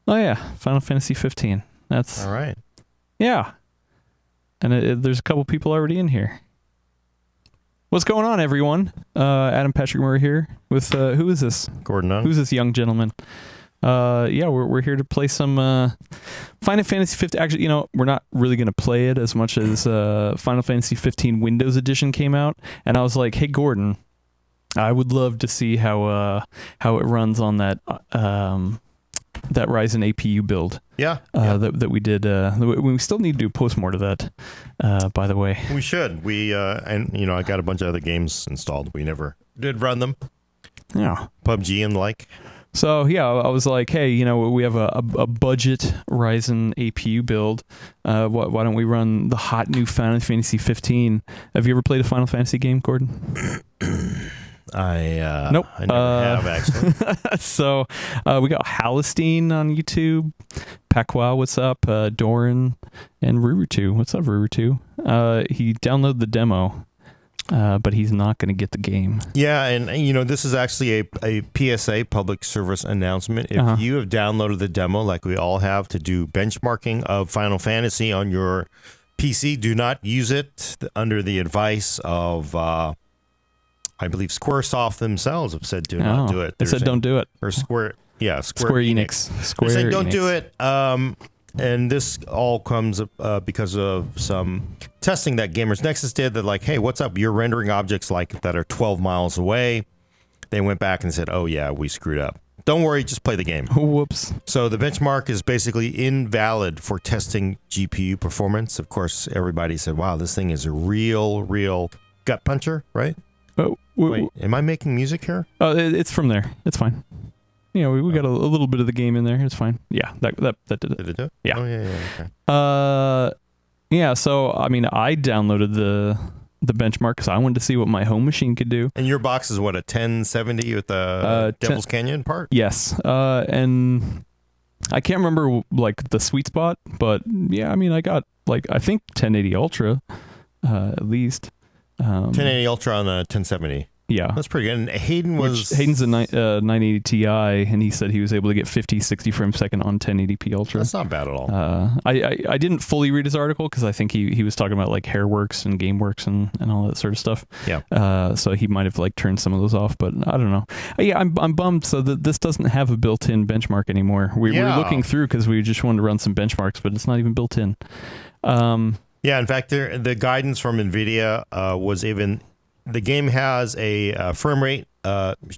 Oh yeah, Final Fantasy 15. That's All right. Yeah. And there's a couple people already in here. What's going on, everyone? Adam Patrick Murray here with who is this? Gordon Nunn. Who's this young gentleman? We're here to play some Final Fantasy 15. Actually, we're not really going to play it as much as Final Fantasy 15 Windows Edition came out, and I was like, "Hey, Gordon, I would love to see how it runs on that Ryzen APU build." That we did. We still need to do a postmort of that, by the way. We should. I got a bunch of other games installed. We never did run them. Yeah. PUBG and the like. So, yeah, I was like, hey, we have a budget Ryzen APU build. Why don't we run the hot new Final Fantasy 15? Have you ever played a Final Fantasy game, Gordon? Nope. I never have, actually. So we got Halistine on YouTube. Pakwa, what's up? Doran and Rurutu. What's up, Rurutu? He downloaded the demo, but he's not going to get the game. Yeah, and this is actually a PSA, public service announcement. If you have downloaded the demo, like we all have, to do benchmarking of Final Fantasy on your PC, do not use it under the advice of... I believe Squaresoft themselves have said do not do it. They said don't do it. Or Square Enix. They're saying don't do it. And this all comes because of some testing that Gamers Nexus did. That like, hey, what's up? You're rendering objects that are 12 miles away. They went back and said, oh yeah, we screwed up. Don't worry, just play the game. Whoops. So the benchmark is basically invalid for testing GPU performance. Of course, everybody said, wow, this thing is a real gut puncher, right? Wait, am I making music here? It's from there. It's fine. We got a little bit of the game in there. It's fine. Yeah, that did it. Did it do it? Yeah. Oh, yeah. Okay. So, I mean, I downloaded the benchmark because I wanted to see what my home machine could do. And your box is what, a 1070 with the Devil's Canyon part? Yes. And I can't remember, the sweet spot, but, yeah, I mean, I got, I think 1080 Ultra, at least. 1080 Ultra on the 1070. Yeah. That's pretty good. And Hayden's a 980 Ti, and he said he was able to get 50, 60 frames per second on 1080p Ultra. That's not bad at all. I didn't fully read his article because I think he was talking about Hairworks and GameWorks and all that sort of stuff. Yeah. So he might have turned some of those off, but I don't know. Yeah, I'm bummed so that this doesn't have a built-in benchmark anymore. We're looking through because we just wanted to run some benchmarks, but it's not even built in. Yeah, in fact, the guidance from NVIDIA was even... The game has a frame rate,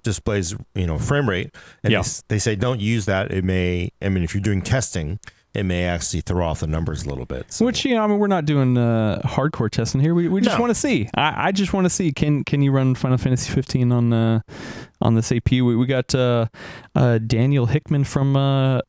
displays, frame rate. And they say don't use that. It may... I mean, if you're doing testing, it may actually throw off the numbers a little bit. So. Which, we're not doing hardcore testing here. We just want to see. I just want to see, can you run Final Fantasy 15 on this APU? We got Daniel Hickman from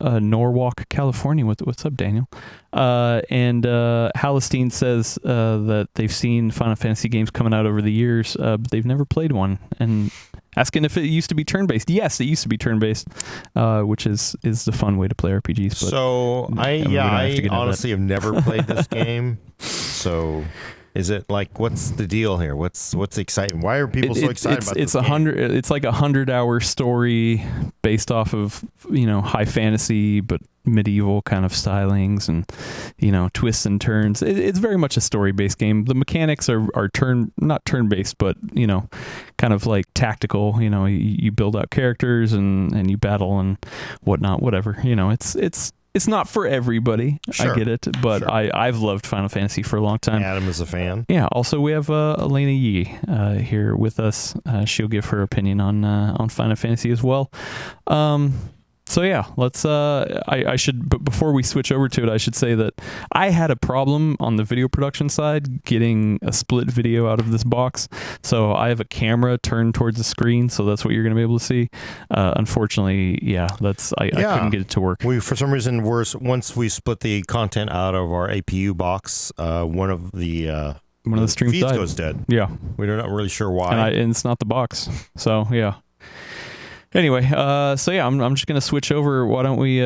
Norwalk, California. What's up, Daniel? And Halistine says that they've seen Final Fantasy games coming out over the years, but they've never played one. And asking if it used to be turn-based. Yes, it used to be turn-based, which is the fun way to play RPGs. But so I honestly have never played this game. So is it what's the deal here? What's exciting? Why are people so excited about this game? It's like 100-hour story based off of high fantasy but medieval kind of stylings and twists and turns. It's very much a story-based game. The mechanics are not turn-based, but kind of tactical. You build out characters and you battle and whatnot. Whatever. It's not for everybody. Sure. I get it, but I've loved Final Fantasy for a long time. Adam is a fan. Yeah. Also, we have Elena Yee here with us. She'll give her opinion on Final Fantasy as well. So yeah, let's. I should, but before we switch over to it, I should say that I had a problem on the video production side getting a split video out of this box. So I have a camera turned towards the screen, so that's what you're going to be able to see. Unfortunately, I couldn't get it to work. We, for some reason, once we split the content out of our APU box, one of the streams feeds died. goes dead. Yeah, we're not really sure why. And it's not the box. So yeah. Anyway, I'm just gonna switch over. Why don't we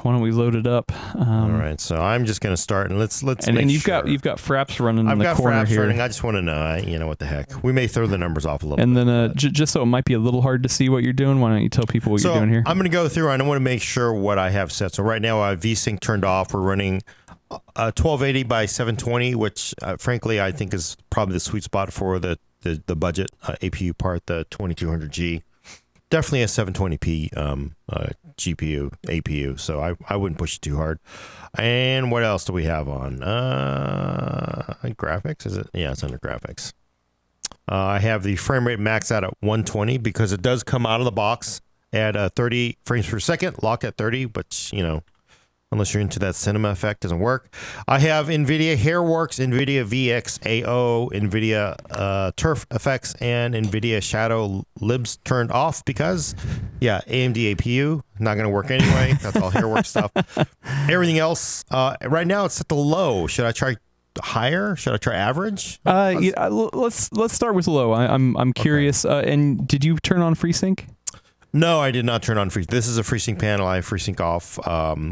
Why don't we load it up? All right, so I'm just going to start, and let's. And you've got Fraps running in the corner here. Running. I just want to know, what the heck. We may throw the numbers off a little. And then just so it might be a little hard to see what you're doing, why don't you tell people what you're doing here? I'm going to go through. I want to make sure what I have set. So right now I have VSync turned off. We're running 1280 by 720, which frankly I think is probably the sweet spot for the budget APU part, the 2200G. Definitely a 720p GPU, APU, so I wouldn't push it too hard. And what else do we have on? Graphics, is it? Yeah, it's under graphics. I have the frame rate maxed out at 120 because it does come out of the box at 30 frames per second, locked at 30, but, unless you're into that cinema effect, doesn't work. I have NVIDIA Hairworks, NVIDIA VXAO, NVIDIA Turf Effects, and NVIDIA Shadow Libs turned off because, AMD APU, not going to work anyway. That's all Hairworks stuff. Everything else, right now it's at the low. Should I try higher? Should I try average? Let's start with low. I'm curious. Okay. And did you turn on FreeSync? No, I did not turn on FreeSync. This is a FreeSync panel. I have FreeSync off.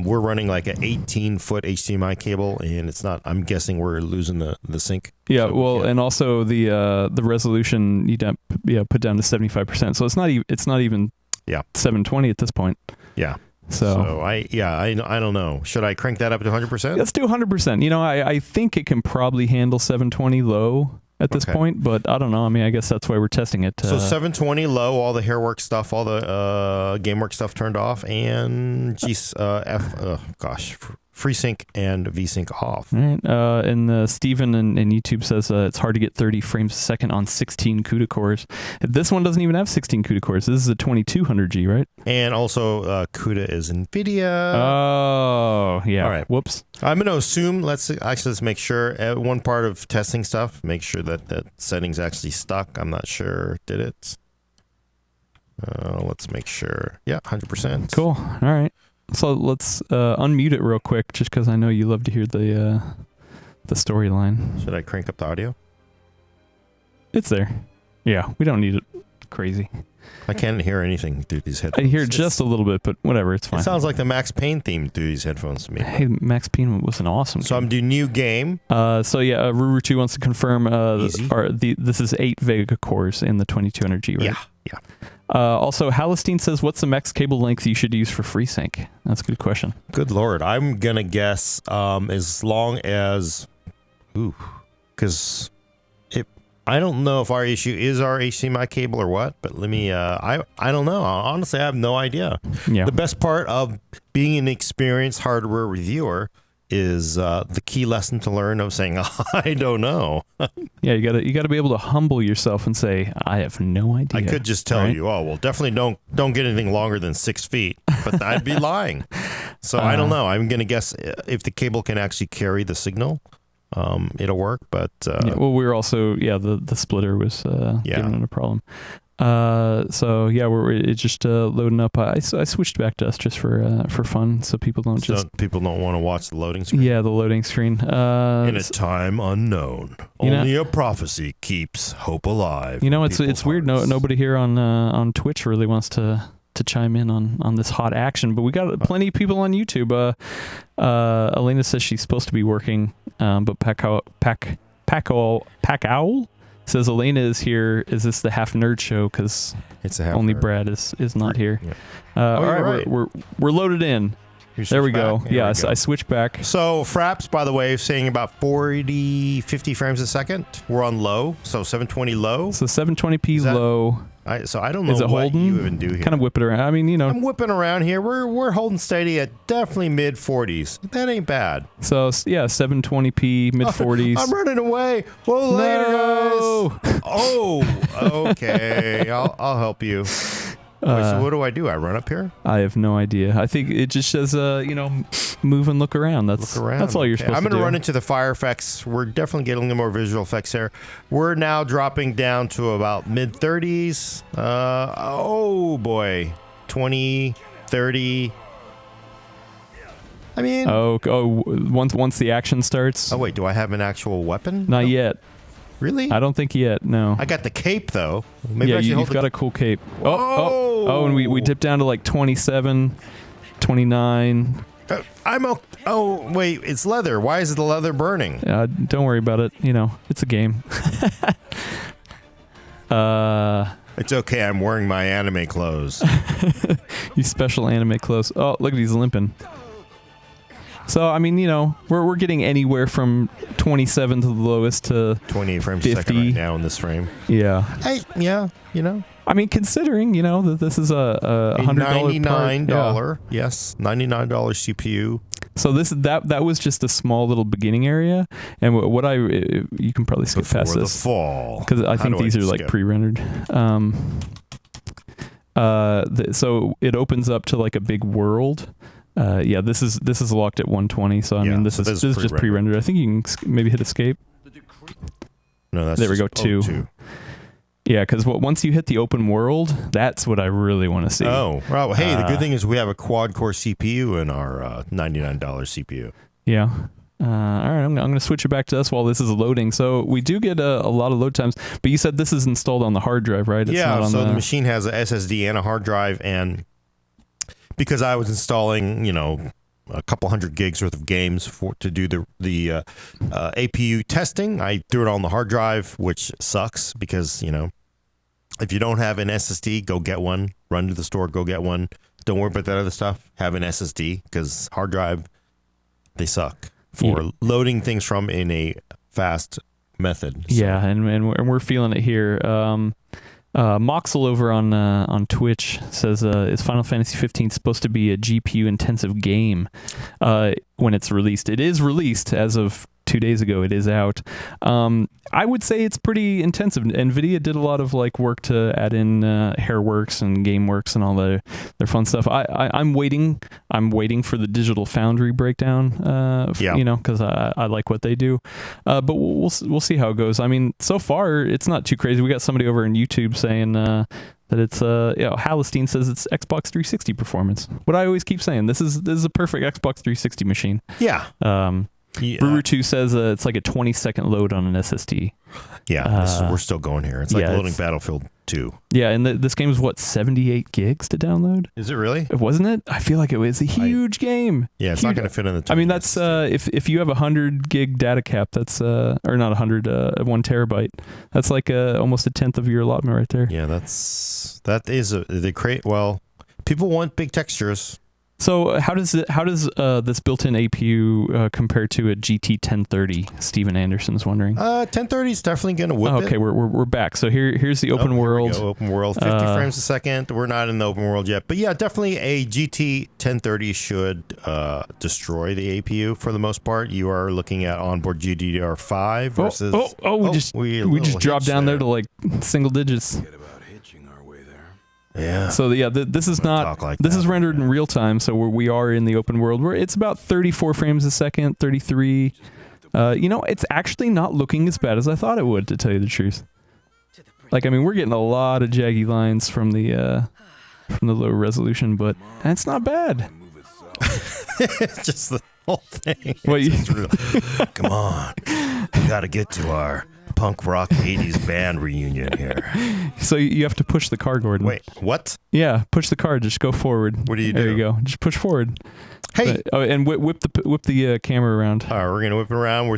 We're running like an 18-foot HDMI cable, and it's not. I'm guessing we're losing the sync. Yeah, and also the resolution you put down to 75%. So it's not even 720 at this point. Yeah. So I don't know. Should I crank that up to 100%? Let's do 100%. I think it can probably handle 720 low at this point, but I don't know. I mean, I guess that's why we're testing it. So 720 low, all the Hairwork stuff, all the GameWorks stuff turned off, and FreeSync and VSync off. All right. And Steven in YouTube says it's hard to get 30 frames a second on 16 CUDA cores. This one doesn't even have 16 CUDA cores. This is a 2200G, right? And also CUDA is NVIDIA. Oh, yeah. All right. Whoops. I'm going to assume, let's make sure, one part of testing stuff, make sure that setting's actually stuck. I'm not sure. Did it? Let's make sure. Yeah, 100%. Cool. All right. So let's unmute it real quick, just because I know you love to hear the storyline. Should I crank up the audio? It's there. Yeah, we don't need it crazy. I can't hear anything through these headphones. I hear just a little bit, but whatever, it's fine. It sounds like the Max Payne theme through these headphones to me. Hey, Max Payne was an awesome So game. I'm doing new game. Ruru2 wants to confirm this is 8 Vega cores in the 2200G, right? Yeah. Also, Halistine says, what's the max cable length you should use for FreeSync? That's a good question. Good Lord. I'm going to guess as long as... because I don't know if our issue is our HDMI cable or what, but let me... I don't know. Honestly, I have no idea. Yeah. The best part of being an experienced hardware reviewer is the key lesson to learn of saying, I don't know. Yeah, you gotta be able to humble yourself and say, I have no idea. I could just tell you, definitely don't get anything longer than 6 feet, but I'd be lying. So I don't know. I'm going to guess if the cable can actually carry the signal, it'll work. But we're also, the splitter was giving it a problem. It's just loading up. I switched back to us just for fun, so people don't want to watch the loading screen. Yeah, the loading screen. In a time unknown, only a prophecy keeps hope alive. It's weird. Nobody here on Twitch really wants to chime in on this hot action, but we got plenty of people on YouTube. Elena says she's supposed to be working, but Pacowl says Elena is here. Is this the half nerd show? Because it's a half only nerd. Brad is not here. Yeah. All right, right. We're loaded in. There we go. I switched back. So Fraps, by the way, is saying about 40, 50 frames a second. We're on low, so 720 low. So 720p low. I don't know what you even do here. Kind of whip it around. I mean, I'm whipping around here. We're holding steady at definitely mid 40s. That ain't bad. So 720p, mid 40s. I'm running away. Well, later, guys. Oh, okay. I'll help you. So what do? I run up here? I have no idea. I think it just says, move and look around. That's all you're supposed to do. I'm going to run into the fire effects. We're definitely getting the more visual effects here. We're now dropping down to about mid 30s. Oh boy, 20, 30. I mean, once the action starts. Oh wait, do I have an actual weapon? Not yet. Really? I don't think yet. No. I got the cape though. Maybe you've got a cool cape. And we dip down to like 27, 29. Oh, wait, it's leather. Why is the leather burning? Don't worry about it. You know, it's a game. It's okay. I'm wearing my anime clothes. You special anime clothes. Oh, look at he's limping. So, I mean, you know, we're getting anywhere from 27 to the lowest to 28 frames 50. a second right now in this frame. Yeah. Hey, yeah, you know. I mean, considering, you know, that this is a $100 $99, yes, $99 CPU. So that was just a small little beginning area, and you can probably skip past this the fall, because I think these are like pre-rendered. So it opens up to like a big world. Yeah, this is locked at 120. So I mean, this is just pre-rendered. I think you can maybe hit escape. No, that's there we go. 2. Yeah, because once you hit the open world, that's what I really want to see. Oh, well, hey, the good thing is we have a quad-core CPU in our $99 CPU. Yeah. All right, I'm going to switch it back to us while this is loading. So we do get a lot of load times, but you said this is installed on the hard drive, right? It's not on the machine has an SSD and a hard drive, and because I was installing, you know, a couple hundred gigs worth of games to do the APU testing, I threw it on the hard drive, which sucks because, you know, if you don't have an SSD, go get one. Run to the store, go get one. Don't worry about that other stuff. Have an SSD because hard drive, they suck for loading things from in a fast method. So. Yeah, and we're feeling it here. Moxel over on Twitch says, is Final Fantasy 15 supposed to be a GPU intensive game when it's released? It is released as of 2 days ago. It is out. I would say it's pretty intensive. NVIDIA did a lot of like work to add in Hairworks and GameWorks and all their fun stuff. I'm waiting for the Digital Foundry breakdown. You know, because I like what they do. But we'll see how it goes. I mean, so far it's not too crazy. We got somebody over on YouTube saying that it's Halistine says it's Xbox 360 performance. What I always keep saying, this is a perfect Xbox 360 machine. Yeah. Brewer 2 says it's like a 20-second load on an SSD. Yeah, we're still going here. It's like loading Battlefield 2. Yeah, and this game is what, 78 gigs to download? Is it really? Wasn't it? I feel like it was a huge game. Yeah, it's not going to fit in the. I mean, that's if you have a 100 gig data cap, that's or not 100, 1 terabyte. That's like almost a tenth of your allotment right there. Yeah, that is they create. Well, people want big textures. So how does this built-in APU compare to a GT 1030? Steven Anderson's wondering. 1030 is definitely going to whip it. Okay, we're back. So here's the open world. Open world, 50 frames a second. We're not in the open world yet, but yeah, definitely a GT 1030 should destroy the APU for the most part. You are looking at onboard GDDR5 versus. We just dropped down there to like single digits. Yeah. So yeah, this is not this is rendered in real time. So we are in the open world where it's about 34 frames a second, 33. You know, it's actually not looking as bad as I thought it would, to tell you the truth. Like, I mean, we're getting a lot of jaggy lines from the low resolution, but it's not bad. It's just the whole thing. Come on, we got to get to our punk rock 80s band reunion here. So you have to push the car, Gordon. Wait, what? Yeah, push the car. Just go forward. What do you do? There you go. Just push forward. Hey. And whip the camera around. All right, we're going to whip it around. We're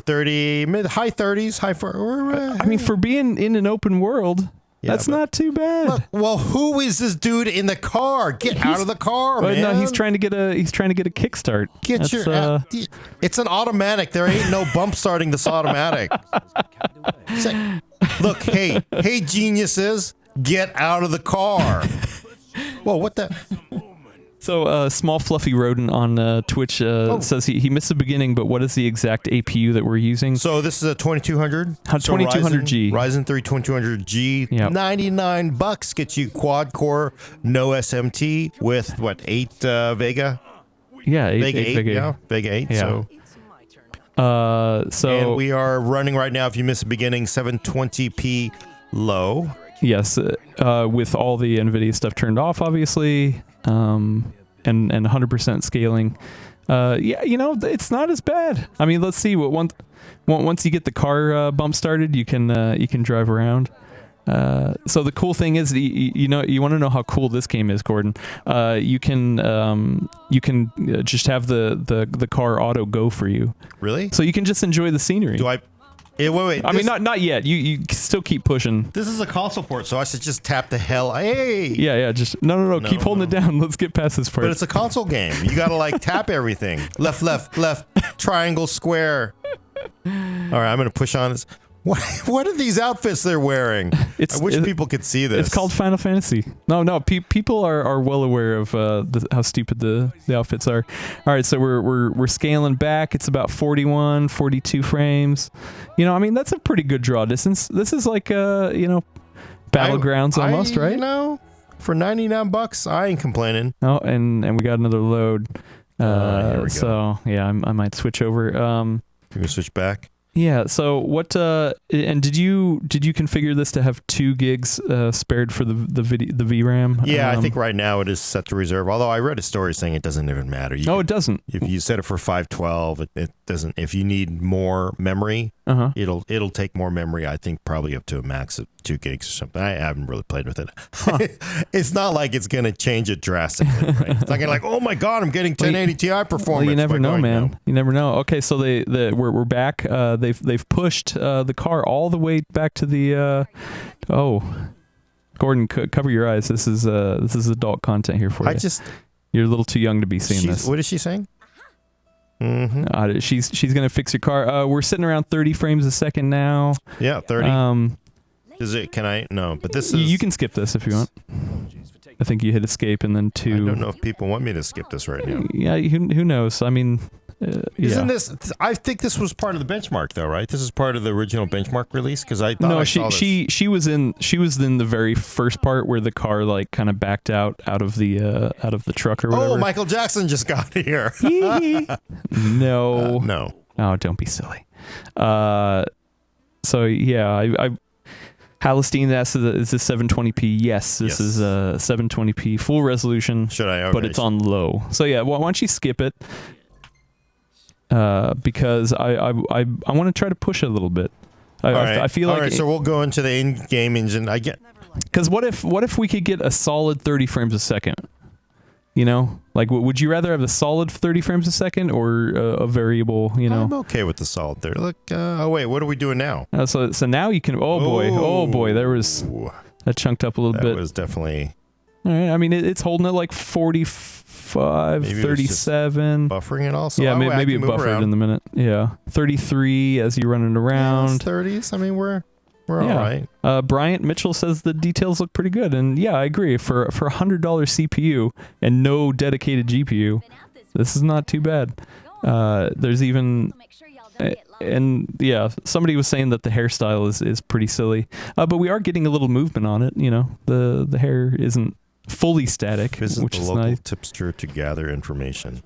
high 30s, I mean, for being in an open world, that's not too bad. Look, well, who is this dude in the car? Get out of the car, man. No, he's trying to get a kickstart. It's an automatic. There ain't no bump starting this automatic. Look, hey, geniuses, get out of the car. Whoa, what the? So, small fluffy rodent on Twitch says he missed the beginning, but what is the exact APU that we're using? So this is a 2200. 2200G. Ryzen 3 2200G. Yep. $99 gets you quad core, no SMT with what, 8 Vega? Yeah, 8 Vega 8. Yeah, Vega 8. Yeah. And we are running right now, if you missed the beginning, 720p low. Yes, with all the NVIDIA stuff turned off, obviously, and 100% scaling. Yeah, you know, it's not as bad. I mean, let's see. Once you get the car bump started, you can drive around. So the cool thing is, you want to know how cool this game is, Gordon. You can just have the car auto go for you. Really? So you can just enjoy the scenery. Do I? Wait. I mean, not yet. You still keep pushing. This is a console port, so I should just tap the hell. Hey. Yeah. Just no. Keep holding it down. Let's get past this part. But it's a console game. You gotta like tap everything. Left, triangle, square. All right, I'm gonna push on this. What are these outfits they're wearing? I wish people could see this. It's called Final Fantasy. No. People are well aware of how stupid the outfits are. All right, so we're scaling back. It's about 41, 42 frames. I mean, that's a pretty good draw distance. This is like Battlegrounds almost, right? For $99, I ain't complaining. Oh, and we got another load. Here we go. So yeah, I might switch over. Can we switch back? Yeah. So what? And did you configure this to have 2 gigs spared for the VRAM? Yeah, I think right now it is set to reserve. Although I read a story saying it doesn't even matter. It doesn't. If you set it for 512, it doesn't. If you need more memory, it'll take more memory. I think probably up to a max of 2 gigs or something. I haven't really played with it. Huh. It's not like it's going to change it drastically. Right? It's not going to like, oh my god, I'm getting 1080 Ti performance. Well, you never know, man. You never know. Okay, so we're back. They've pushed the car all the way back to the. Gordon, cover your eyes. This is adult content here for you. You're a little too young to be seeing this. What is she saying? Mm-hmm. She's gonna fix your car. We're sitting around 30 frames a second now. Yeah, 30. Is it? Can I? No, but this is. You can skip this if you want. I think you hit escape and then 2. I don't know if people want me to skip this right now. Yeah, who knows? I mean, isn't this? I think this was part of the benchmark, though, right? This is part of the original benchmark release because I thought she was in the very first part where the car like kind of backed out of the truck or whatever. Oh, Michael Jackson just got here. No. No. Oh, don't be silly. So yeah, I Halistine asks, is this 720p? Yes, this is 720p full resolution. Should I? Okay. But it's on low. So yeah, why don't you skip it? Because I want to try to push it a little bit. I feel like. All right, so we'll go into the in-game engine. Because what if we could get a solid 30 frames a second? Like would you rather have a solid 30 frames a second or a variable? I'm okay with the solid 30. Look, wait, what are we doing now? So now you can. Oh boy, there was that chunked up a little bit. That was definitely. All right, I mean it's holding at like 45, maybe 37. Buffering it also. Yeah, maybe it buffered around in the minute. Yeah, 33 as you're running around. 30s. I mean we're all right. Bryant Mitchell says the details look pretty good, and yeah, I agree. For $100 CPU and no dedicated GPU, this is not too bad. There's even, and yeah, somebody was saying that the hairstyle is pretty silly, but we are getting a little movement on it. The hair isn't fully static, which is nice. Tipster to gather information.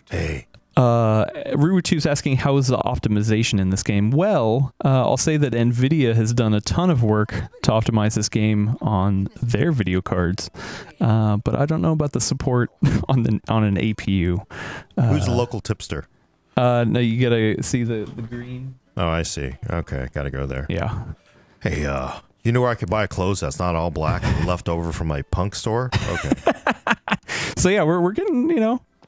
Hey. Ruutu's asking, how is the optimization in this game? Well, I'll say that NVIDIA has done a ton of work to optimize this game on their video cards, but I don't know about the support on an APU. Who's the local tipster? No, you gotta see the green. Oh, I see. Okay, gotta go there. Yeah. Hey, you know where I could buy clothes that's not all black and left over from my punk store? Okay. So yeah, we're getting,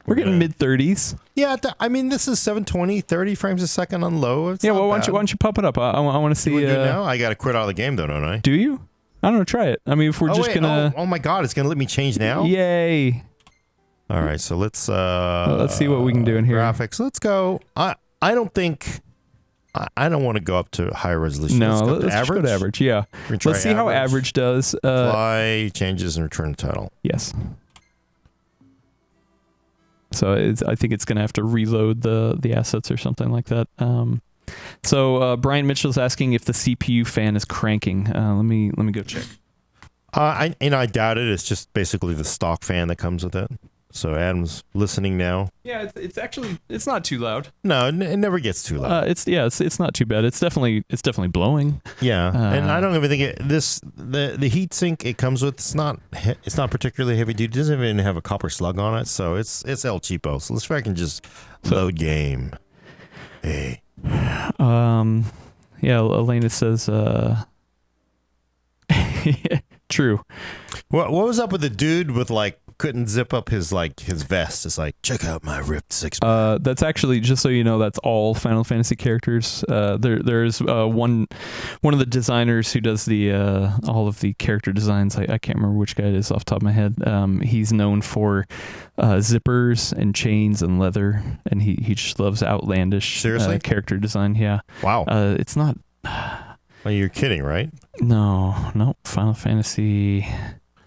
we're getting mid-30s. Yeah, I mean, this is 720, 30 frames a second on low. It's why don't you pop it up? I want to see. Do we do it now? I got to quit out of the game, though, don't I? Do you? I don't know. Try it. I mean, if we're just gonna. Oh my God! It's gonna let me change now. Yay! All right, so let's see what we can do in here. Graphics. Let's go. I don't think. I don't want to go up to higher resolution. No, let's go to average. Yeah. Let's see how average does. Apply changes and return to title. Yes. So I think it's going to have to reload the assets or something like that. So Brian Mitchell's asking if the CPU fan is cranking. Let me go check. I doubt it. It's just basically the stock fan that comes with it. So Adam's listening now. Yeah, it's not too loud. No, it never gets too loud. It's not too bad. It's definitely blowing. Yeah, and I don't even think the heat sink it comes with. It's not particularly heavy duty. It doesn't even have a copper slug on it, so it's El Cheapo. So let's try and just load game. Hey. Yeah, Elena says True. What was up with the dude with like couldn't zip up his vest? It's like, check out my ripped six. That's actually, just so you know, that's all Final Fantasy characters. There's one of the designers who does the all of the character designs. I can't remember which guy it is off the top of my head. He's known for zippers and chains and leather, and he just loves outlandish character design. Yeah. Wow. It's not. Well, you're kidding, right? No. Final Fantasy.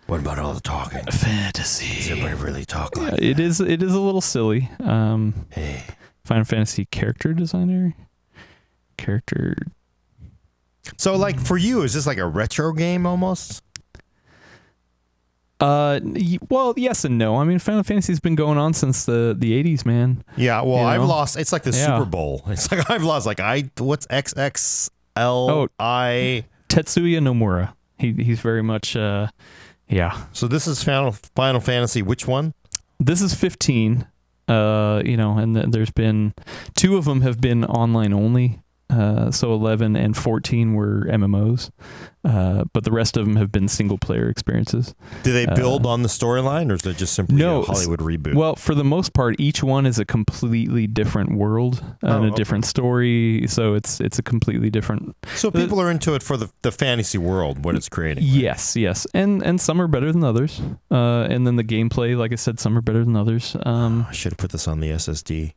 What about all the talking? Fantasy. Does everybody really talk like that? It is a little silly. Hey. Final Fantasy character designer. So, like, for you, is this like a retro game almost? Well, yes and no. I mean, Final Fantasy's been going on since the 80s, man. Yeah, well, You know? I've lost. It's like the Super Bowl. It's like I've lost. Like what's XXLI? Tetsuya Nomura. He's very much. Yeah. So this is Final Fantasy. Which one? This is 15. And there's been 2 of them have been online only. So 11 and 14 were MMOs, but the rest of them have been single player experiences. Do they build on the storyline, or is it just simply a Hollywood reboot? Well, for the most part, each one is a completely different world and a different story. So it's a completely different. So people are into it for the fantasy world, what it's creating. Right? Yes, and some are better than others. And then the gameplay, like I said, some are better than others. I should have put this on the SSD.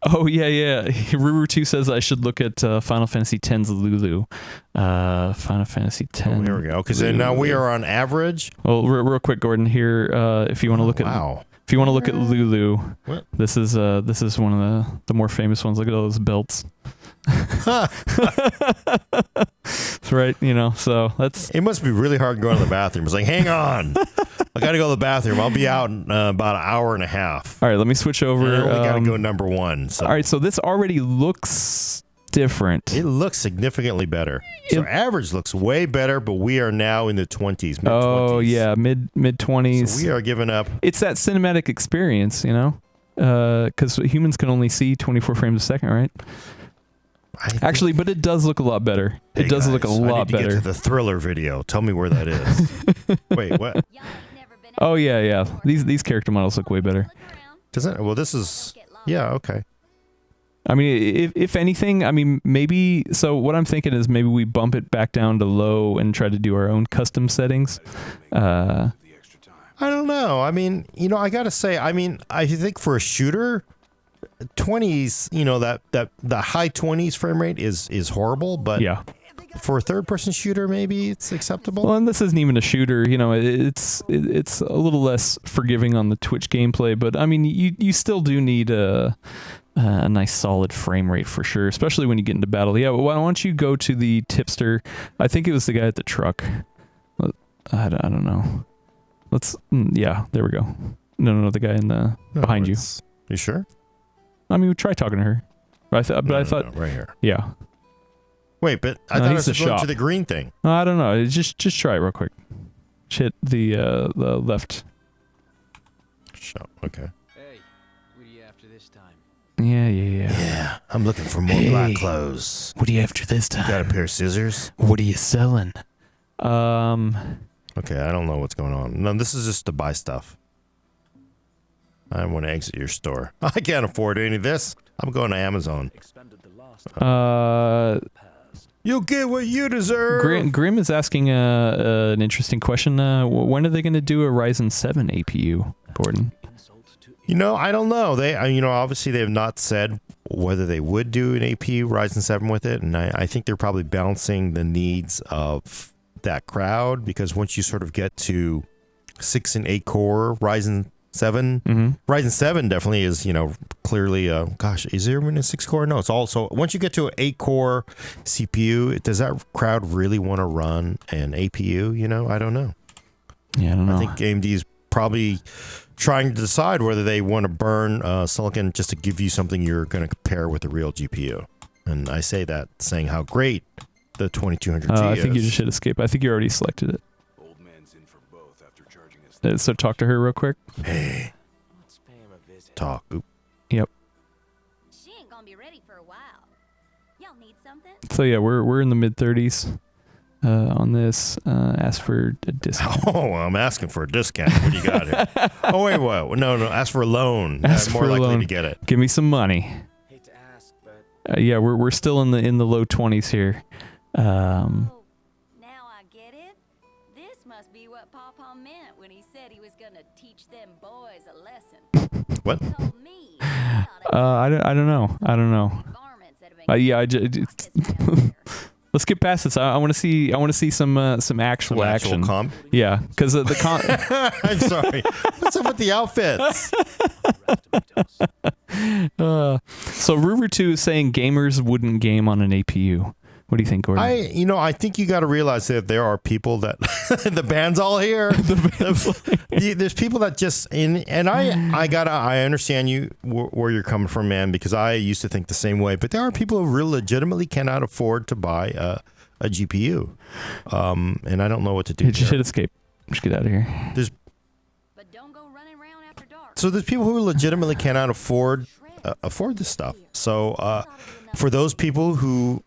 Oh, yeah. Ruru2 says I should look at Final Fantasy X's Lulu. Final Fantasy X. Oh, here we go. Because now we are on average. Well, real quick, Gordon, here, if you want to look at... If you want to look at Lulu, this is one of the more famous ones. Look at all those belts. That's right, so that's... It must be really hard going to the bathroom. It's like, hang on. I got to go to the bathroom. I'll be out in about an hour and a half. All right, let me switch over. I only got to go number 1. So. All right, so this already looks different. It looks significantly better. So average looks way better, but we are now in the 20s, mid-20s. Oh, yeah, mid-20s. So we are giving up. It's that cinematic experience, because humans can only see 24 frames a second, right? Actually, but it does look a lot better. Hey, it does look a lot better. Get to the Thriller video. Tell me where that is. Wait, what? Oh, yeah. These character models look way better. Doesn't? Well, this is... Yeah, okay. I mean, if anything, I mean, maybe... So what I'm thinking is maybe we bump it back down to low and try to do our own custom settings. I don't know. I mean, I got to say, I think for a shooter... 20s, that the high 20s frame rate is horrible, but yeah, for a third-person shooter, maybe it's acceptable. Well, and this isn't even a shooter. It's a little less forgiving on the Twitch gameplay, but I mean, you still do need a nice solid frame rate for sure, especially when you get into battle. Yeah, well, why don't you go to the tipster? I think it was the guy at the truck. I don't know. Yeah, there we go. No, the guy behind you. You sure? I mean, we try talking to her. I thought right here. Yeah. Wait, but I thought I was going to the green thing. I don't know. Just try it real quick. Hit the left. Shop. Okay. Hey, what are you after this time? Yeah. Yeah, I'm looking for more black clothes. What are you after this time? Got a pair of scissors? What are you selling? Okay, I don't know what's going on. No, this is just to buy stuff. I want to exit your store. I can't afford any of this. I'm going to Amazon. You'll get what you deserve. Grim is asking an interesting question. When are they going to do a Ryzen 7 APU, Gordon? I don't know. They, obviously they have not said whether they would do an APU Ryzen 7 with it, and I think they're probably balancing the needs of that crowd, because once you sort of get to 6 and 8 core Ryzen 7. Mm-hmm. Ryzen 7 definitely is, clearly, is there even a 6-core? No, it's also, once you get to an 8-core CPU, does that crowd really want to run an APU? I don't know. Yeah, I don't know. I think AMD is probably trying to decide whether they want to burn silicon just to give you something you're going to compare with a real GPU. And I say that saying how great the 2200G is. I think you just hit escape. I think you already selected it. So talk to her real quick. Hey. Let's pay him a visit. Talk. Oop. Yep. She ain't gonna be ready for a while. Y'all need something? So yeah, we're in the mid 30s. on this. Ask for a discount. Oh, I'm asking for a discount. What do you got here? Oh, wait, what? No, ask for a loan. Ask I'm for more a likely loan. to get it. Give me some money. Hate to ask, but Yeah, we're still in the low 20s here. Oh, now I get it. This must be what Pawpaw meant when he said he was gonna teach them boys a lesson. What? He told me I oughta I don't know. garments that have been Yeah, pockets down there. let's get past this. I want to see some actual Some actual action. comp? Yeah, because the I'm sorry. What's up with the outfits? so Ruver2 is saying gamers wouldn't game on an APU. What do you think, Gordon? I think you got to realize that there are people that the band's all here. There's people that just I understand you where you're coming from, man, because I used to think the same way. But there are people who really legitimately cannot afford to buy a GPU, and I don't know what to do. Just hit escape. Just get out of here. But don't go running around after dark. So there's people who legitimately cannot afford this stuff. So for those people who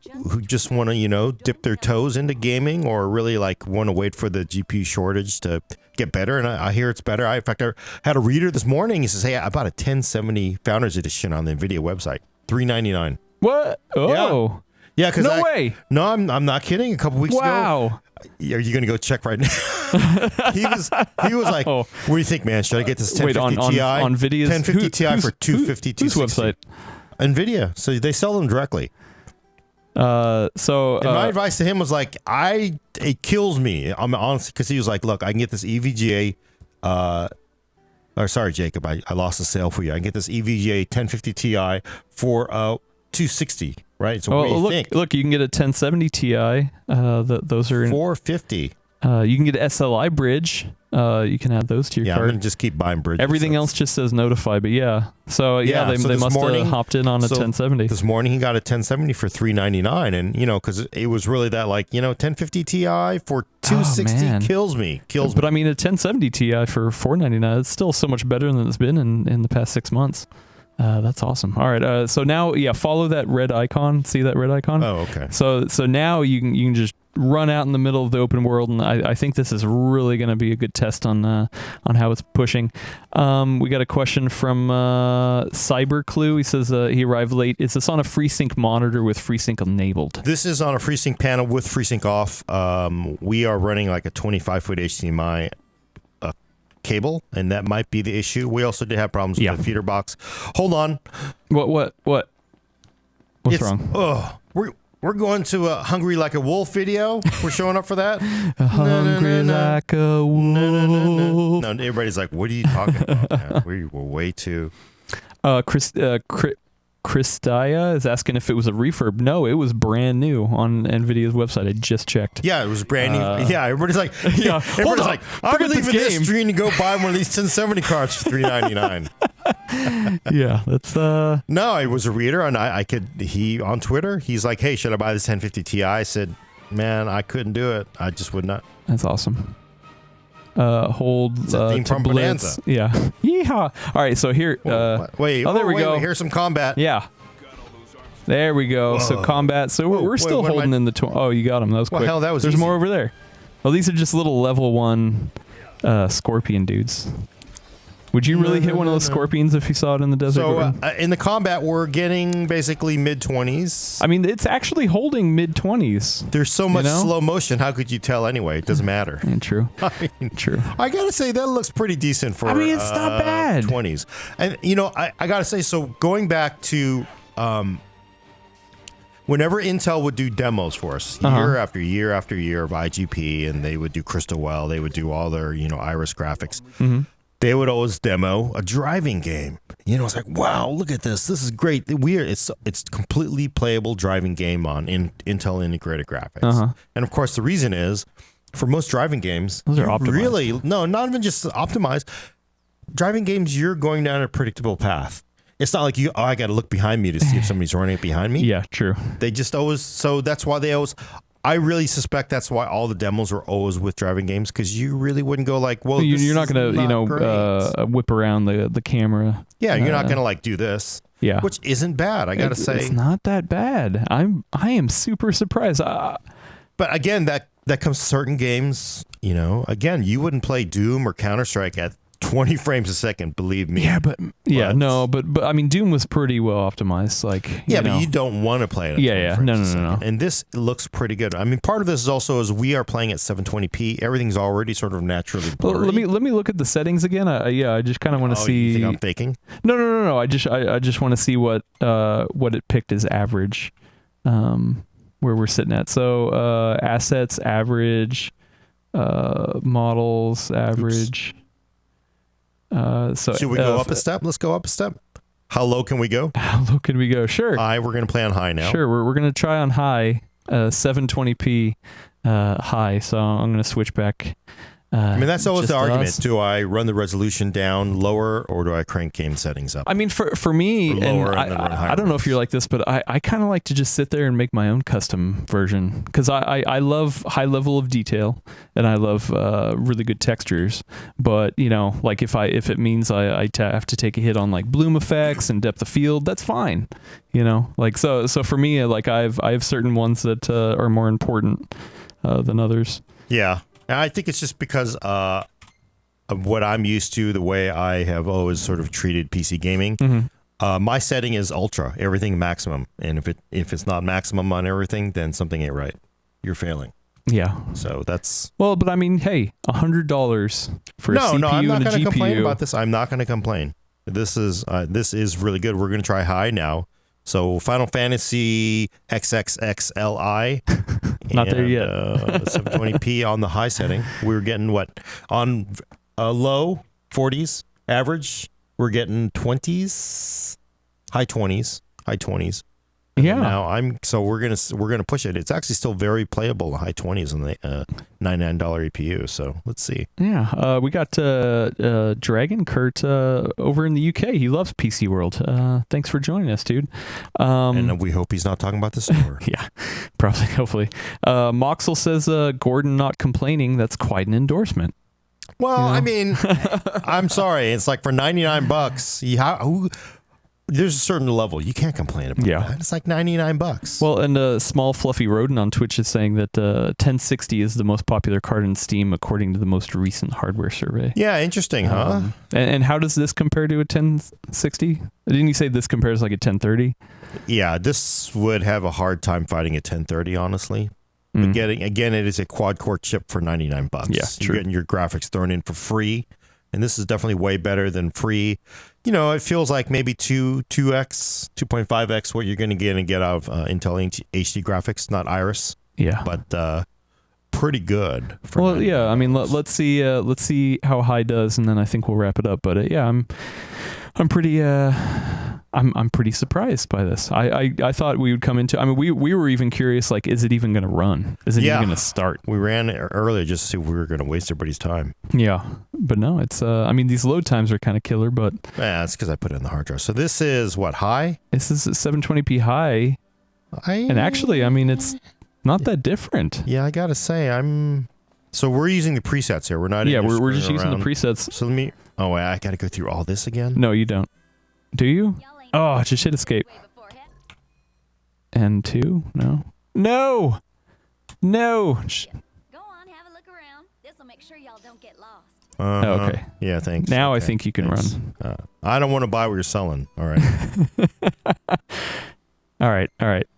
just want to dip their toes into gaming or really like want to wait for the GPU shortage to get better, and I hear it's better. In fact, I had a reader this morning. He says, "Hey, I bought a 1070 Founders Edition on the NVIDIA website, $399." What? Oh, Yeah, because no way. No, I'm not kidding. A couple weeks ago. Wow. Are you going to go check right now? he was like, Oh. "What do you think, man? Should I get this 1050 Wait, Ti? on NVIDIA's 1050 Ti for 250, whose 260. website? NVIDIA. So they sell them directly. So And my advice to him was like, it kills me. I'm honest, because he was like, look, I can get this EVGA. Sorry, Jacob, I lost the sale for you. I can get this EVGA 1050 Ti for 260, right? So what do you think? Look, you can get a 1070 Ti. Those are in 450. You can get an SLI bridge. You can add those to your Yeah, I'm card. gonna just keep buying bridges. Everything else just says notify, but yeah. So Yeah, they so this must morning- have hopped in on a so 1070. This morning he got a 1070 for $399, and because it was really that 1050 Ti for 260 man. kills me. But I mean, a 1070 Ti for $499, it's still so much better than it's been in the past 6 months. That's awesome. All right. So now, follow that red icon. See that red icon? Oh, okay. So now you can just run out in the middle of the open world, and I think this is really going to be a good test on how it's pushing. We got a question from CyberClue. He says he arrived late. Is this on a FreeSync monitor with FreeSync enabled? This is on a FreeSync panel with FreeSync off. We are running like a 25-foot HDMI cable, and that might be the issue. We also did have problems with the feeder box. Hold on. What? What's wrong? Oh, we're going to a Hungry Like a Wolf video. We're showing up for that. Hungry like a wolf. No, everybody's like, what are you talking about, man? We were way too... Christia is asking if it was a refurb. No, it was brand new on NVIDIA's website. I just checked. Yeah, it was brand new. Yeah, everybody's like, everybody's like, I'm Forget leaving this this game. stream to go buy one of these 1070 cards for $399. Yeah, that's No, it was a reader, and he on Twitter, he's like, hey, should I buy this 1050 Ti? I said, man, I couldn't do it. I just would not. That's awesome. Hold theme to from Blitz. Bonanza. Yeah. Yeehaw. All right, so here. Wait, there we go. Here's some combat. Yeah. There we go. Whoa. So combat. So we're still what am holding I- in the. Oh, you got him. That was Well, quick. hell, that was There's easy. more over there. Oh, these are just little level 1 scorpion dudes. Would you really hit one of those scorpions if you saw it in the desert? So Gordon? in the combat, we're getting basically mid-20s. I mean, it's actually holding mid-20s. There's so much know? slow motion. How could you tell anyway? It doesn't matter. Yeah, true. I mean, True. I gotta say that looks pretty decent for. I mean, it's not bad. 20s, and I gotta say, so going back to whenever Intel would do demos for us year after year after year of IGP, and they would do Crystal Well, they would do all their Iris graphics. Mm-hmm. They would always demo a driving game. It's like, wow, look at this. This is great. It's completely playable driving game on Intel integrated graphics. And of course, the reason is, for most driving games, Those are optimized. really, no, not even just optimized. Driving games, you're going down a predictable path. It's not like I got to look behind me to see if somebody's running it behind me. Yeah, true. They just always, so that's why they always, I really suspect that's why all the demos are always with driving games, because you really wouldn't go like, well, this You're not is going to, great. whip around the camera. Yeah, you're not going to like do this. Yeah. Which isn't bad, I gotta say. It's not that bad. I am super surprised. But again, that that comes to certain games. Again, you wouldn't play Doom or Counter-Strike at 20 frames a second, believe me. Yeah, but I mean, Doom was pretty well optimized. Like, but you don't want to play it. At 20 frames a second. No. And this looks pretty good. I mean, part of this is also as we are playing at 720p, everything's already sort of naturally blurry. Well, let me look at the settings again. I just kind of want to see. You think I'm faking? No. I just want to see what it picked as average, where we're sitting at. So assets average, models average. Oops. Should we go up a step? Let's go up a step. How low can we go? How low can we go? Sure. We're going to play on high now. Sure. We're going to try on high, 720p high. So I'm going to switch back. I mean, that's always the argument. Do I run the resolution down lower or do I crank game settings up? I mean, for me, and I don't know if you're like this, but I kind of like to just sit there and make my own custom version because I love high level of detail and I love really good textures. But like if it means I have to take a hit on like bloom effects and depth of field, that's fine. Like so for me, like I have certain ones that are more important than others. Yeah. And I think it's just because of what I'm used to, the way I have always sort of treated PC gaming. Mm-hmm. My setting is ultra, everything maximum. And if it's not maximum on everything, then something ain't right. You're failing. Yeah. So that's... Well, but I mean, hey, $100 for a CPU No, I'm not and a going to GPU. complain about this. I'm not going to complain. This is really good. We're going to try high now. So Final Fantasy XXXLI. Not there yet. 720p on the high setting. We were getting what? On low 40s average, we're getting 20s, high 20s. Yeah. Now we're gonna push it. It's actually still very playable, the high 20s on the $99 EPU. So let's see. Yeah, we got Dragon Kurt over in the UK. He loves PC World. Thanks for joining us, dude. And we hope he's not talking about the store. Yeah, probably. Hopefully, Moxel says Gordon not complaining. That's quite an endorsement. Well, I mean, I'm sorry. It's like for $99. There's a certain level you can't complain about. Yeah, that. It's like $99. Well, and Small Fluffy Rodent on Twitch is saying that 1060 is the most popular card in Steam according to the most recent hardware survey. Yeah, interesting, huh? And how does this compare to a 1060? Didn't you say this compares like a 1030? Yeah, this would have a hard time fighting a 1030, honestly. But again, it is a quad-core chip for $99. Yeah, You're getting your graphics thrown in for free, and this is definitely way better than free. It feels like maybe 2.5x what you're going to get out of Intel HD graphics, not Iris. Yeah, but pretty good. Well, yeah. I mean, let's see how high does, and then I think we'll wrap it up. But yeah, I'm pretty. I'm pretty surprised by this. I thought we would come into. I mean, we were even curious. Like, is it even going to run? Is it even going to start? We ran earlier just to see if we were going to waste everybody's time. Yeah, but no, it's. I mean, these load times are kind of killer, but that's because I put it in the hard drive. So this is what, high? This is 720p high, and actually, I mean, it's not that different. Yeah, I gotta say, So we're using the presets here. We're not. Yeah, we're just using the presets. So let me. Oh wait, I gotta go through all this again. No, you don't. Do you? Oh, just hit escape. And 2? No. No! No! Go on, have a look around. This'll make sure y'all don't get lost. Okay. Yeah, thanks. Now okay, I think you can run. I don't want to buy what you're selling. All right. All right.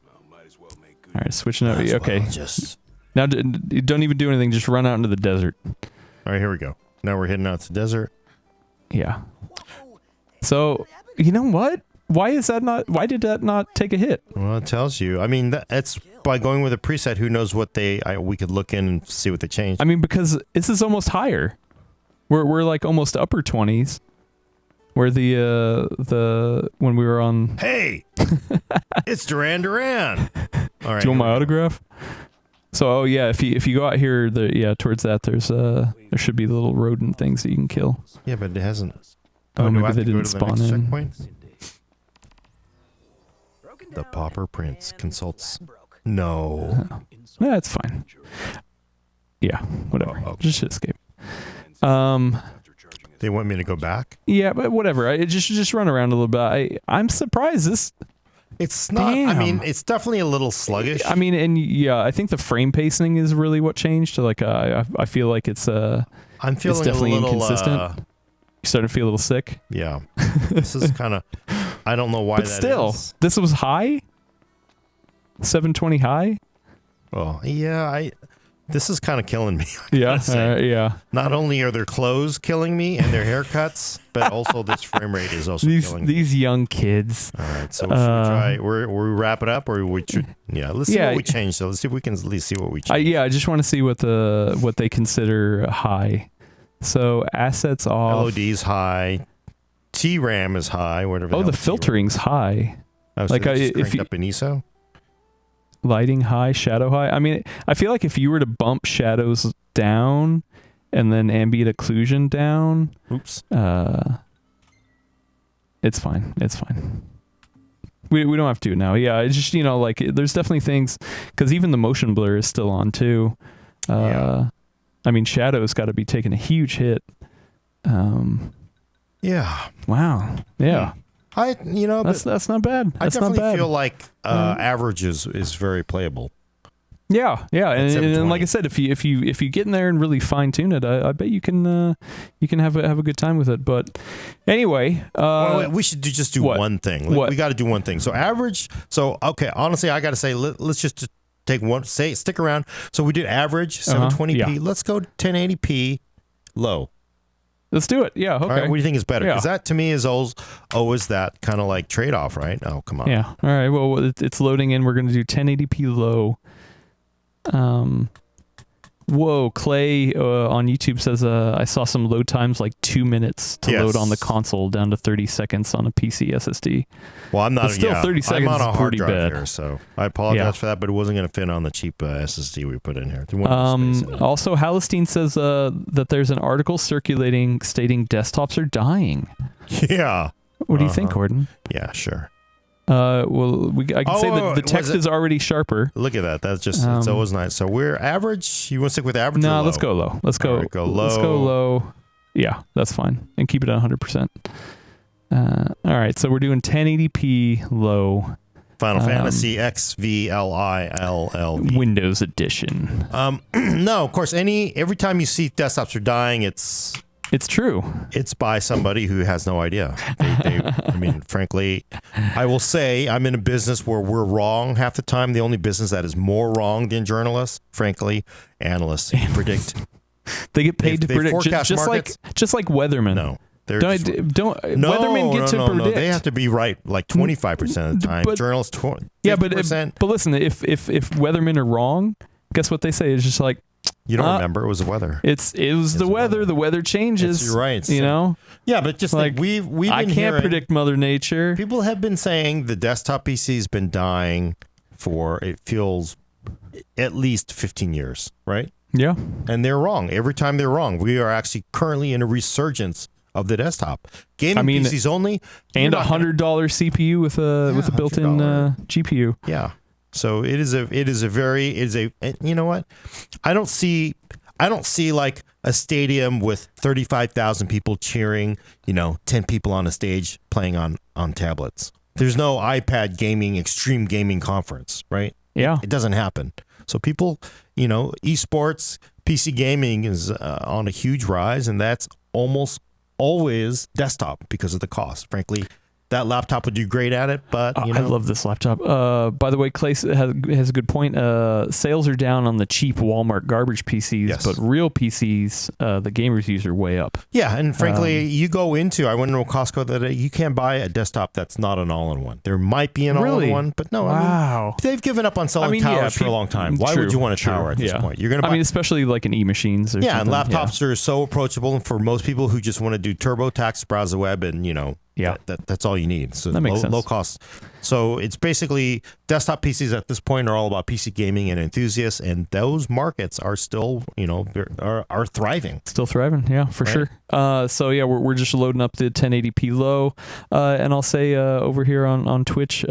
Switching over. Okay. Now you don't even do anything. Just run out into the desert. All right, here we go. Now we're heading out to the desert. Yeah. So, you know what? Why did that not take a hit? Well, it tells you. I mean, that's by going with a preset. Who knows what we could look in and see what they changed. I mean, because this is almost higher. We're like almost upper 20s. Where the when we were on. Hey, it's Duran Duran. All right. Do you want my autograph? So if you go out here, towards that there should be the little rodent things that you can kill. Yeah, but it hasn't. Maybe they didn't spawn in. Checkpoint? The Pauper Prince consults. No. That's fine. Yeah, whatever. Okay. Just escape. They want me to go back? Yeah, but whatever. I just run around a little bit. I'm surprised It's not. Damn. I mean, it's definitely a little sluggish. I mean, and yeah, I think the frame pacing is really what changed. Like, I feel like it's I'm feeling it's definitely a little inconsistent. You starting to feel a little sick. Yeah, this is kind of. I don't know why. But that still, is. this was high. 720 high. Oh yeah, This is kind of killing me. Yeah, yeah. Not only are their clothes killing me and their haircuts, but also this frame rate is also killing me. These young kids. All right, so should we try? We wrap it up, or we should? Yeah, let's see what we change. So let's see if we can at least see what we change. I just want to see what they consider high. So assets off. LOD's high. TRAM is high. Whatever. Oh, the filtering's high. Oh, so like if you up in ISO. Lighting high, shadow high. I mean, I feel like if you were to bump shadows down and then ambient occlusion down, it's fine. It's fine. We don't have to now. Yeah, it's just, like there's definitely things, because even the motion blur is still on too. I mean, shadow's got to be taking a huge hit. Yeah. Wow. Yeah. That's not bad. I definitely feel like average is very playable. Yeah, and like I said, if you get in there and really fine tune it, I bet you can have a good time with it. But anyway, we should just do one thing. We got to do one thing. So average. So okay, honestly, I got to say, let's just take one. Stick around. So we did average 720p. Yeah. Let's go 1080p low. Let's do it. Yeah. Okay. All right, what do you think is better? Because that to me is always that kind of like trade off, right? Oh, come on. Yeah. All right. Well, it's loading in. We're going to do 1080p low. Whoa, Clay on YouTube says I saw some load times like 2 minutes to load on the console, down to 30 seconds on a PC SSD. Well, I'm not. But still, 30 seconds I'm on a is hard pretty drive bad. here, so I apologize for that, but it wasn't going to fit on the cheap SSD we put in here. Also, Halistine says that there's an article circulating stating desktops are dying. Yeah. What do you think, Gordon? Yeah, sure. Well, I can say that the text is already sharper. Look at that. That's just, it's always nice. So we're average. You want to stick with average? No, or low? Let's go low. Let's go low. Let's go low. Yeah, that's fine. And keep it at 100%. All right. So we're doing 1080p low. Final Fantasy XVLILL. Windows Edition. No, of course, every time you see desktops are dying, it's true. It's by somebody who has no idea. I mean, frankly, I will say I'm in a business where we're wrong half the time. The only business that is more wrong than journalists, frankly, analysts who predict. They get paid to predict, just like weathermen. No. Weathermen get to predict. No, they have to be right like 25% of the time. Journalists, 50%. Yeah, but listen, if weathermen are wrong, guess what they say? It's just like, you don't remember? It was the weather. It was the weather. The weather changes. You're right. Yeah, but just like we've been I can't predict Mother Nature. People have been saying the desktop PC's been dying for, it feels, at least 15 years, right? Yeah. And they're wrong. Every time they're wrong. We are actually currently in a resurgence of the desktop. Gaming PCs only. And a $100 CPU with a built-in GPU. Yeah. So you know what? I don't see like a stadium with 35,000 people cheering, 10 people on a stage playing on tablets. There's no iPad gaming, extreme gaming conference, right? Yeah. It doesn't happen. So people, esports, PC gaming is on a huge rise, and that's almost always desktop because of the cost. Frankly, that laptop would do great at it, but I love this laptop. By the way, Clay has a good point. Sales are down on the cheap Walmart garbage PCs, but real PCs, the gamers use are way up. Yeah, and frankly, I went into Costco that you can't buy a desktop that's not an all-in-one. There might be an all-in-one, but no. Wow. I mean, they've given up on selling towers for a long time. Why would you want a tower at this point? You're gonna buy, especially like in e-machines. Or and laptops are so approachable, and for most people who just want to do TurboTax, browse the web, and that's all you need. So that makes sense. Low cost. So it's basically desktop PCs at this point are all about PC gaming and enthusiasts, and those markets are still, are thriving. Still thriving, yeah, for sure. So yeah, we're just loading up the 1080p low, and I'll say over here on Twitch,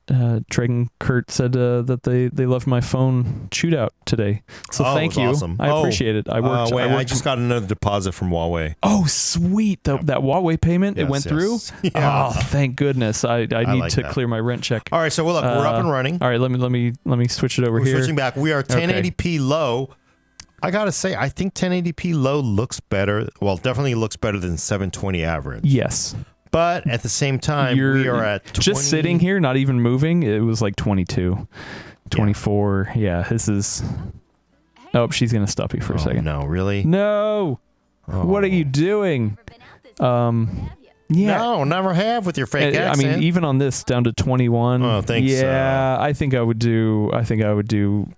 Dragon Kurt said that they loved my phone shootout today. So thank you. Awesome. I appreciate it. I just got another deposit from Huawei. Oh, sweet. That Huawei payment, it went through? Yeah. Oh, thank goodness. I need like to that. clear my rent check. All right, so look, we're up and running. All right, let me switch it over here. We're switching back. We are 1080p low. I gotta say, I think 1080p low looks better. Well, definitely looks better than 720 average. Yes. But at the same time, we are at 20. Just sitting here, not even moving. It was like 22, 24. Yeah, this is. Oh, she's gonna stop you for a second. No, really? No. What are you doing? Never been out this far, have you? Yeah. No, never have with your fake I accent. mean, even on this down to 21. Oh, thanks. Yeah, I think I would do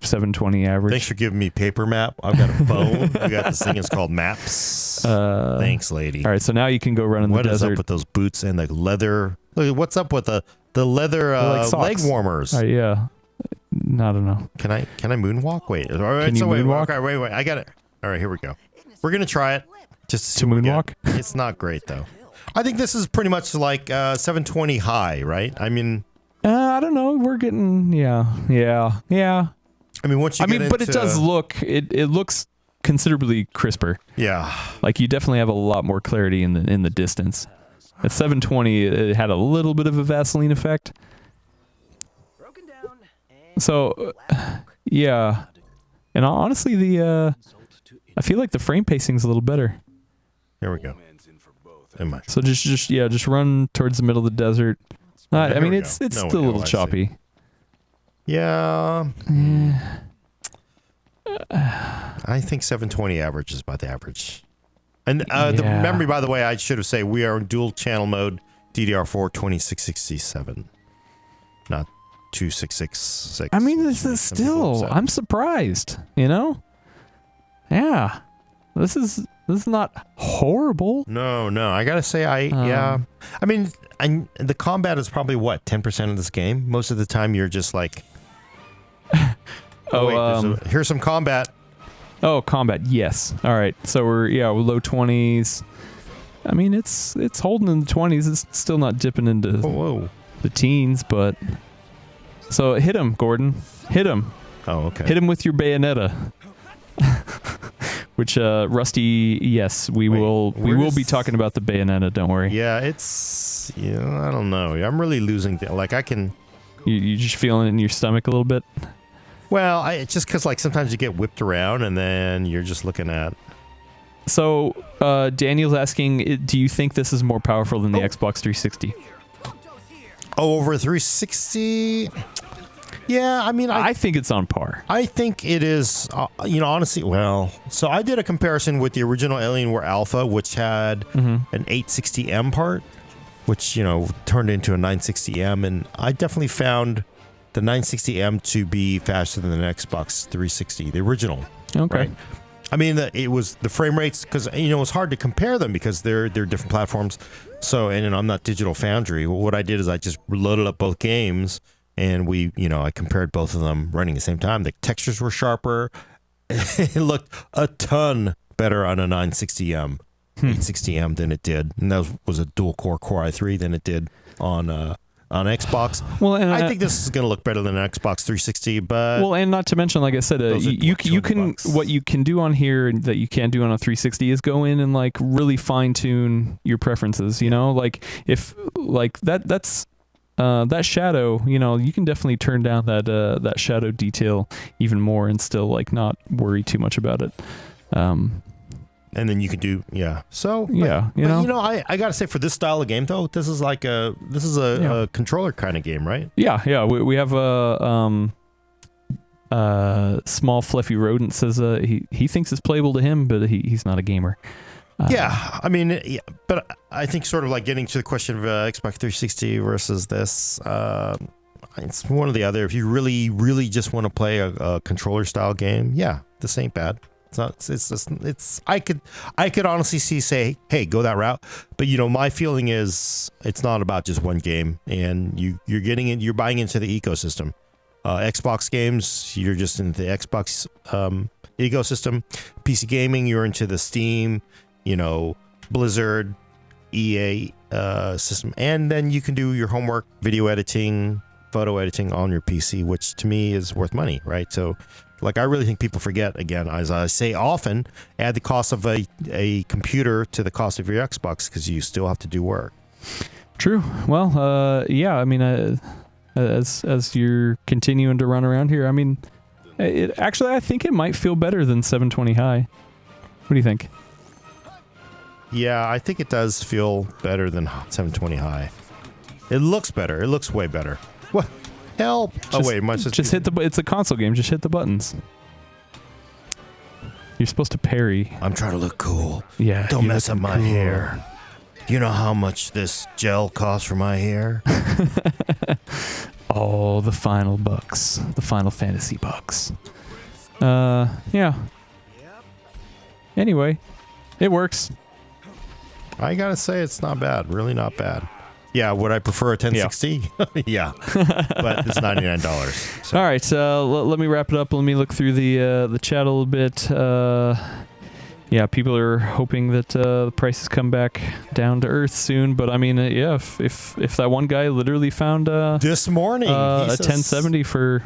720 average. Thanks for giving me paper map. I've got a phone. We got this thing. It's called Maps. Thanks, lady. All right, so now you can go run in What the is desert. up with those boots and the leather? Look, what's up with the leather like leg socks. warmers? Yeah. I don't know. Can I moonwalk? Wait. All right. Can you moonwalk? Wait. I got it. All right. Here we go. We're gonna try it. Just to see To what we get. moonwalk? It's not great though. I think this is pretty much like 720 high, right? I mean, I don't know. We're getting yeah. I mean, once you get but it into- does look it looks considerably crisper. Yeah. Like you definitely have a lot more clarity in the distance. At 720, it had a little bit of a Vaseline effect. Broken down and So, yeah. And honestly, I feel like the frame pacing's a little better. Here we go. Am I? So just run towards the middle of the desert. I Here mean, we it's go. still a No, little I see. choppy. Yeah. I think 720 average is about the average. And the Yeah. memory, by the way, I should have said we are in dual channel mode, DDR4 2667, not 2666. I mean, this is still. I'm surprised. You know? Yeah. This is not horrible. No. I gotta say, yeah. I mean, the combat is probably what 10% of this game. Most of the time, you're just like, here's some combat. Oh, combat. Yes. All right. So we're low 20s. I mean, it's holding in the 20s. It's still not dipping into Whoa. the teens, but so hit him, Gordon. Hit him. Oh, okay. Hit him with your bayonetta. Which Rusty, yes, we will be talking about the bayonetta, don't worry. Yeah, it's I don't know. I'm really losing like I can You just feeling it in your stomach a little bit? Well, it's just because like sometimes you get whipped around and then you're just looking at. So Daniel's asking, do you think this is more powerful than the Xbox 360? Oh, over 360. Yeah, I mean, I think it's on par. I think it is. Honestly, well, so I did a comparison with the original Alienware Alpha, which had an 860M part, which turned into a 960M, and I definitely found the 960M to be faster than the Xbox 360, the original. Okay. Right? I mean, it was the frame rates because it's hard to compare them because they're different platforms. So, and I'm not Digital Foundry. Well, what I did is I just loaded up both games, and I compared both of them running at the same time. The textures were sharper. It looked a ton better on a 960M, 860M than it did, and that was a dual core Core i3 than it did on Xbox. Well, and I think this is going to look better than an Xbox 360, but and not to mention, like I said, you can $200. what you can do on here that you can't do on a 360 is go in and like really fine tune your preferences. Like if like that's that shadow, you can definitely turn down that shadow detail even more and still like not worry too much about it. and then you can do So Yeah, I gotta say for this style of game though, this is a controller kind of game, right? Yeah. We have a small fluffy rodent says he thinks it's playable to him, but he's not a gamer. I mean, but I think sort of like getting to the question of Xbox 360 versus this, it's one or the other. If you really, really just want to play a controller style game, this ain't bad. It's not. It's. I could honestly say, hey, go that route. But my feeling is it's not about just one game, and you're getting in. You're buying into the ecosystem. Xbox games, you're just in the Xbox ecosystem. PC gaming, you're into the Steam, Blizzard, EA system, and then you can do your homework, video editing, photo editing on your PC, which to me is worth money, right? So, like, I really think people forget, again, as I say often, add the cost of a computer to the cost of your Xbox because you still have to do work. True. Well, yeah, I mean, as you're continuing to run around here, I mean, I think it might feel better than 720 high. What do you think? Yeah, I think it does feel better than 720 high. It looks better. It looks way better. What? Help! Just hit the. It's a console game. Just hit the buttons. You're supposed to parry. I'm trying to look cool. Yeah. Don't mess up my hair. You know how much this gel costs for my hair? Oh, the final bucks. The Final Fantasy bucks. Yeah. Anyway, it works. I gotta say, it's not bad. Really not bad. Yeah, would I prefer a 1060? Yeah. But it's $99. So. All right, let me wrap it up. Let me look through the chat a little bit. Yeah, people are hoping that the prices come back down to earth soon. But I mean, yeah, if that one guy literally found this morning a 1070 for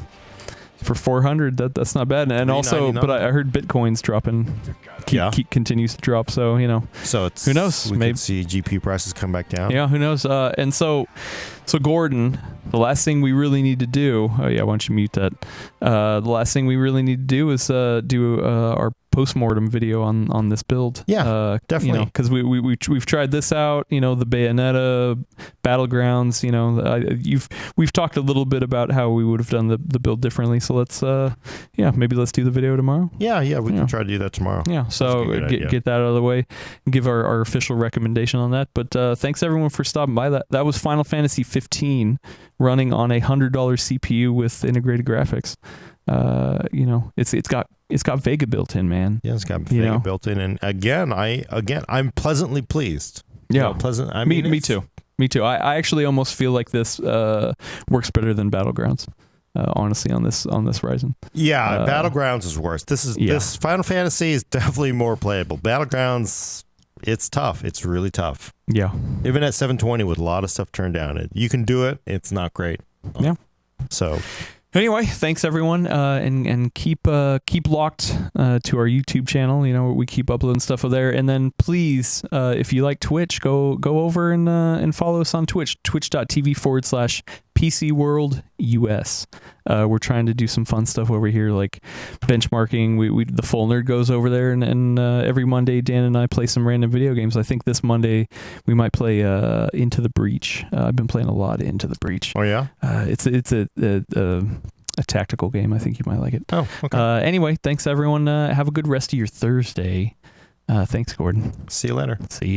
400, that's not bad. And also, but I heard Bitcoin's dropping. Continues to drop. So So it's, who knows? We Maybe could see GPU prices come back down. Yeah, who knows? And so Gordon, the last thing we really need to do. Oh yeah, why don't you mute that? The last thing we really need to do is do our post-mortem video on this build. Yeah, definitely. Because we've tried this out. The Bayonetta Battlegrounds. We've talked a little bit about how we would have done the build differently. So let's maybe let's do the video tomorrow. Yeah, we can try to do that tomorrow. Yeah, so get that out of the way and give our official recommendation on that. But thanks everyone for stopping by. That was Final Fantasy 15 running on a $100 CPU with integrated graphics. It's got Vega built in, man. Yeah, it's got Vega built in, and I'm pleasantly pleased. Yeah, pleasant. I mean, me too. Me too. I actually almost feel like this works better than Battlegrounds. Honestly, on this Ryzen. Yeah, Battlegrounds is worse. This Final Fantasy is definitely more playable. Battlegrounds, it's tough. It's really tough. Yeah. Even at 720 with a lot of stuff turned down, you can do it. It's not great. Yeah. So. Anyway, thanks everyone, and keep locked to our YouTube channel. We keep uploading stuff over there, and then please, if you like Twitch, go over and follow us on Twitch, twitch.tv/PCWorldUS. We're trying to do some fun stuff over here, like benchmarking. We the Full Nerd goes over there, and every Monday Dan and I play some random video games. I think this Monday we might play Into the Breach. I've been playing a lot of Into the Breach. Oh yeah, it's a tactical game. I think you might like it. Oh, okay. Anyway, thanks everyone. Have a good rest of your Thursday. Thanks, Gordon. See you later. See you.